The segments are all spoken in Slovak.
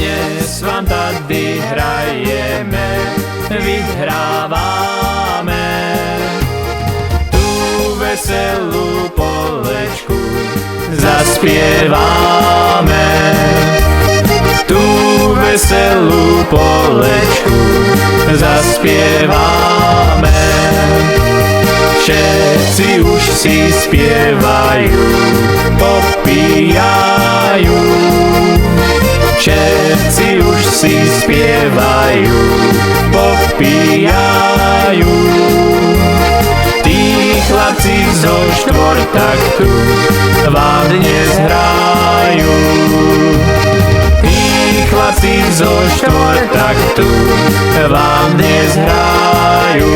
dnes vám tady hrajeme, vyhrávame. Tu veselú polečku zaspievame. Tu veselú polečku zaspievame. Všetci už si spievajú, popíjajú. Všetci už si spievajú, popíjajú. Tí chlapci zo štvortaktu vám dnes hrajú. Tí chlapci zo štvortaktu vám dnes hrajú.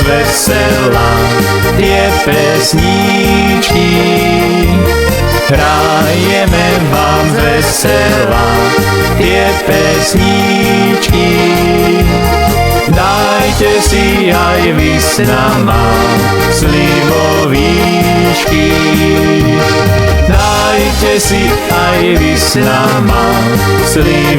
Vesela tie pesničky, hrajeme vám vesela tie pesničky. Dajte si aj vy s nama slivovíčky. Dajte si aj vy s nama slivovíčky.